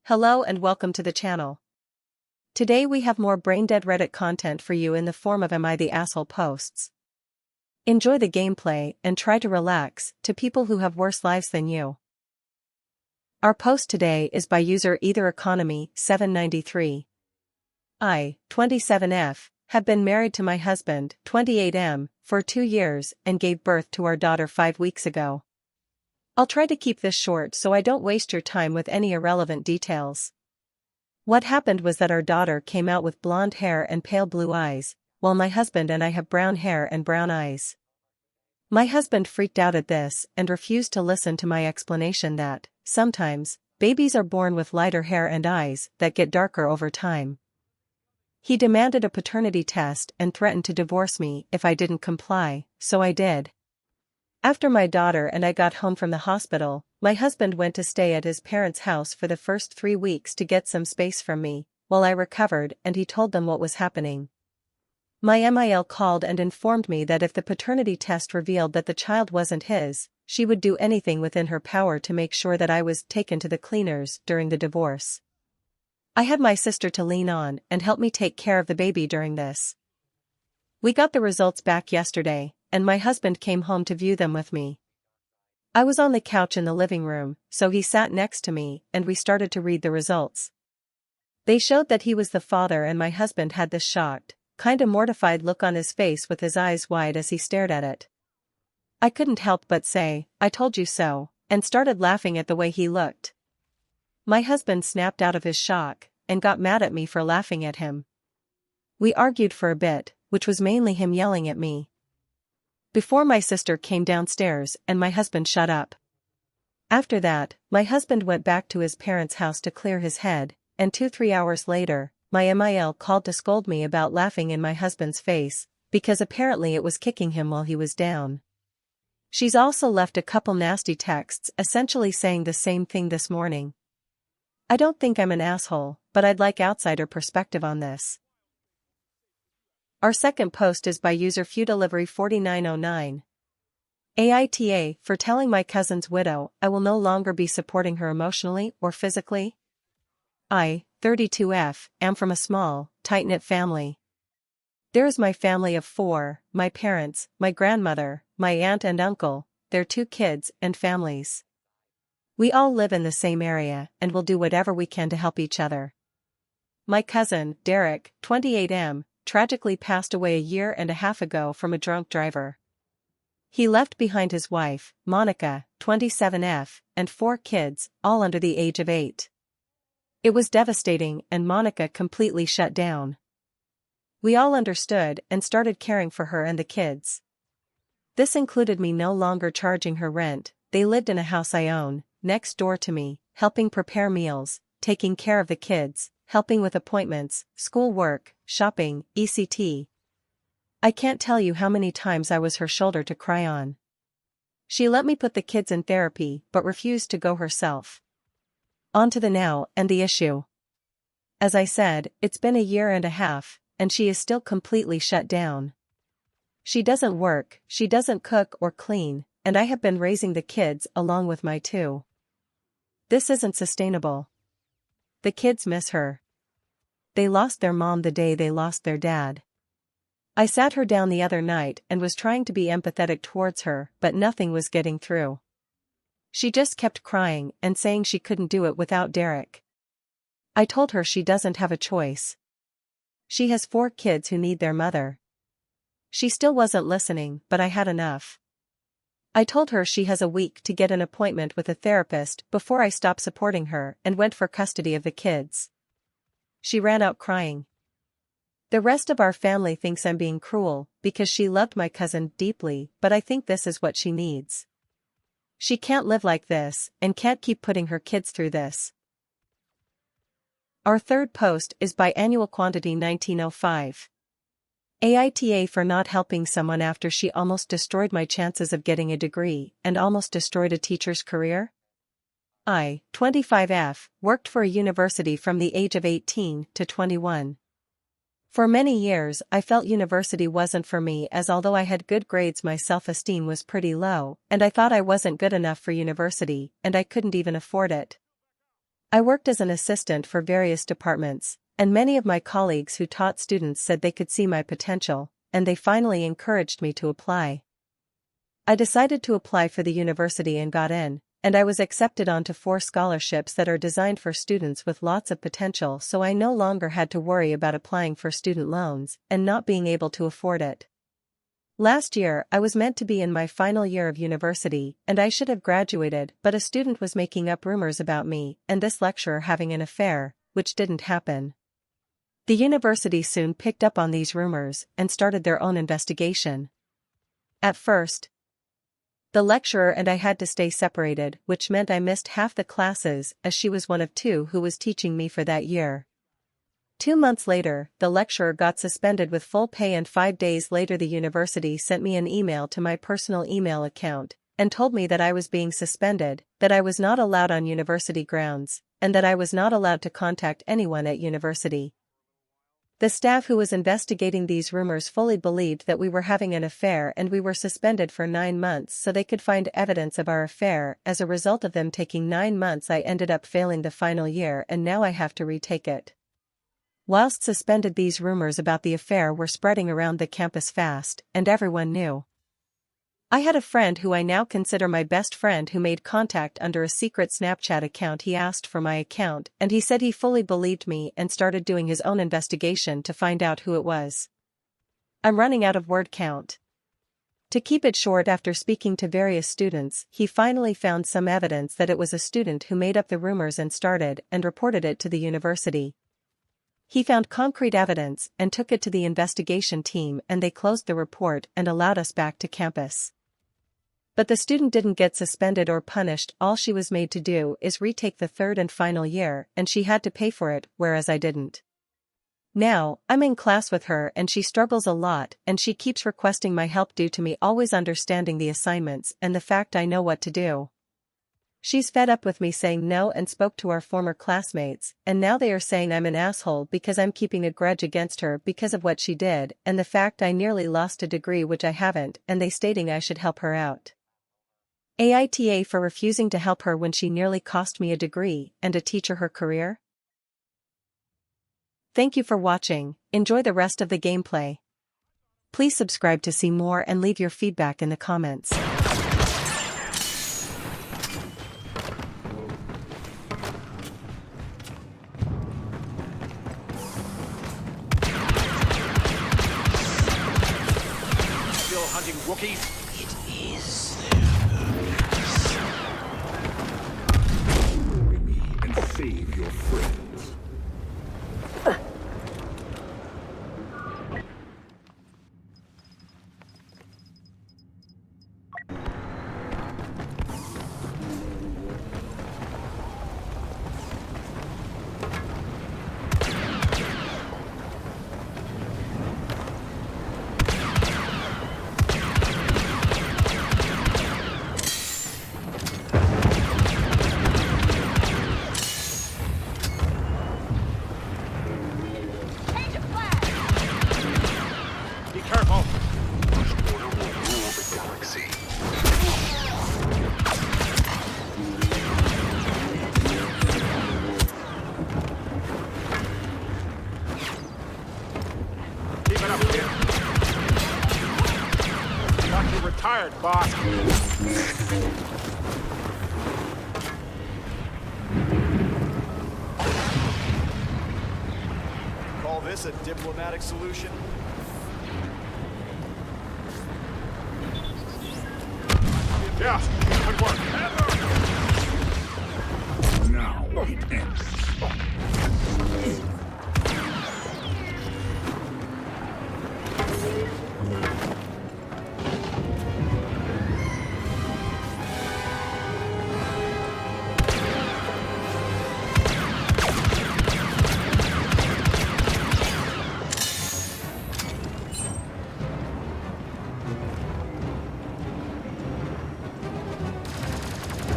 Hello and welcome to the channel. Today we have more brain-dead Reddit content for you in the form of Am I the Asshole posts. Enjoy the gameplay and try to relax to people who have worse lives than you. Our post today is by user Either Economy 793. I, 27F, have been married to my husband, 28M, for 2 years and gave birth to our daughter 5 weeks ago. I'll try to keep this short so I don't waste your time with any irrelevant details. What happened was that our daughter came out with blonde hair and pale blue eyes, while my husband and I have brown hair and brown eyes. My husband freaked out at this and refused to listen to my explanation that, sometimes, babies are born with lighter hair and eyes that get darker over time. He demanded a paternity test and threatened to divorce me if I didn't comply, so I did. After my daughter and I got home from the hospital, my husband went to stay at his parents' house for the first 3 weeks to get some space from me, while I recovered, and he told them what was happening. My MIL called and informed me that if the paternity test revealed that the child wasn't his, she would do anything within her power to make sure that I was taken to the cleaners during the divorce. I had my sister to lean on and help me take care of the baby during this. We got the results back yesterday, and my husband came home to view them with me. I was on the couch in the living room, so he sat next to me and we started to read the results. They showed that he was the father, and my husband had this shocked, kinda mortified look on his face with his eyes wide as he stared at it. I couldn't help but say, "I told you so," and started laughing at the way he looked. My husband snapped out of his shock and got mad at me for laughing at him. We argued for a bit, which was mainly him yelling at me, before my sister came downstairs and my husband shut up. After that, my husband went back to his parents' house to clear his head, and 2-3 hours later, my MIL called to scold me about laughing in my husband's face, because apparently it was kicking him while he was down. She's also left a couple nasty texts essentially saying the same thing this morning. I don't think I'm an asshole, but I'd like outsider perspective on this. Our second post is by user FewDelivery4909. AITA, for telling my cousin's widow I will no longer be supporting her emotionally or physically. I, 32F, am from a small, tight-knit family. There is my family of 4, my parents, my grandmother, my aunt and uncle, their 2 kids and families. We all live in the same area and will do whatever we can to help each other. My cousin, Derek, 28M, tragically passed away a year and a half ago from a drunk driver. He left behind his wife, Monica, 27F, and 4 kids, all under the age of 8. It was devastating, and Monica completely shut down. We all understood and started caring for her and the kids. This included me no longer charging her rent. They lived in a house I own, next door to me, helping prepare meals, taking care of the kids, helping with appointments, school work, shopping, etc. I can't tell you how many times I was her shoulder to cry on. She let me put the kids in therapy but refused to go herself. On to the now and the issue. As I said, it's been a year and a half, and she is still completely shut down. She doesn't work, she doesn't cook or clean, and I have been raising the kids along with my 2. This isn't sustainable. The kids miss her. They lost their mom the day they lost their dad. I sat her down the other night and was trying to be empathetic towards her, but nothing was getting through. She just kept crying and saying she couldn't do it without Derek. I told her she doesn't have a choice. She has 4 kids who need their mother. She still wasn't listening, but I had enough. I told her she has a week to get an appointment with a therapist before I stop supporting her, and went for custody of the kids. She ran out crying. The rest of our family thinks I'm being cruel because she loved my cousin deeply, but I think this is what she needs. She can't live like this and can't keep putting her kids through this. Our third post is by Annual Quantity 1905. AITA, for not helping someone after she almost destroyed my chances of getting a degree and almost destroyed a teacher's career. I, 25F, worked for a university from the age of 18 to 21. For many years I felt university wasn't for me, as although I had good grades my self-esteem was pretty low, and I thought I wasn't good enough for university, and I couldn't even afford it. I worked as an assistant for various departments, and many of my colleagues who taught students said they could see my potential, and they finally encouraged me to apply. I decided to apply for the university and got in, and I was accepted onto 4 scholarships that are designed for students with lots of potential, so I no longer had to worry about applying for student loans and not being able to afford it. Last year, I was meant to be in my final year of university, and I should have graduated, but a student was making up rumors about me and this lecturer having an affair, which didn't happen. The university soon picked up on these rumors and started their own investigation. At first, the lecturer and I had to stay separated, which meant I missed half the classes as she was one of 2 who was teaching me for that year. 2 months later, the lecturer got suspended with full pay, and 5 days later the university sent me an email to my personal email account and told me that I was being suspended, that I was not allowed on university grounds, and that I was not allowed to contact anyone at university. The staff who was investigating these rumors fully believed that we were having an affair, and we were suspended for 9 months so they could find evidence of our affair. As a result of them taking 9 months, I ended up failing the final year, and now I have to retake it. Whilst suspended, these rumors about the affair were spreading around the campus fast, and everyone knew. I had a friend who I now consider my best friend who made contact under a secret Snapchat account. He asked for my account, and he said he fully believed me and started doing his own investigation to find out who it was. I'm running out of word count. To keep it short, after speaking to various students, he finally found some evidence that it was a student who made up the rumors and started and reported it to the university. He found concrete evidence and took it to the investigation team, and they closed the report and allowed us back to campus. But the student didn't get suspended or punished. All she was made to do is retake the 3rd and final year, and she had to pay for it, whereas I didn't. Now, I'm in class with her and she struggles a lot, and she keeps requesting my help due to me always understanding the assignments and the fact I know what to do. She's fed up with me saying no and spoke to our former classmates, and now they are saying I'm an asshole because I'm keeping a grudge against her because of what she did and the fact I nearly lost a degree, which I haven't, and they stating I should help her out. AITA for refusing to help her when she nearly cost me a degree and a teacher her career? Thank you for watching. Enjoy the rest of the gameplay. Please subscribe to see more and leave your feedback in the comments. Hunting Wookiees? It is their purpose. Bury me and save your friends. Careful! First order will rule the galaxy. Keep it up, kid. Thought you retired, boss. Call this a diplomatic solution? Yeah, good work. Now it ends.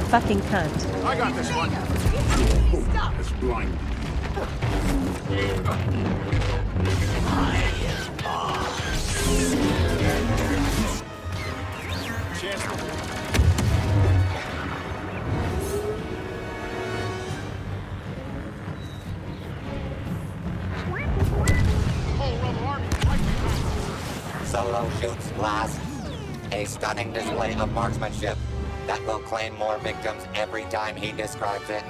Fucking cunt. I got this one. Hope has blinded Chancellor. Solo shoots last. A stunning display of marksmanship that will claim more victims every time he describes it.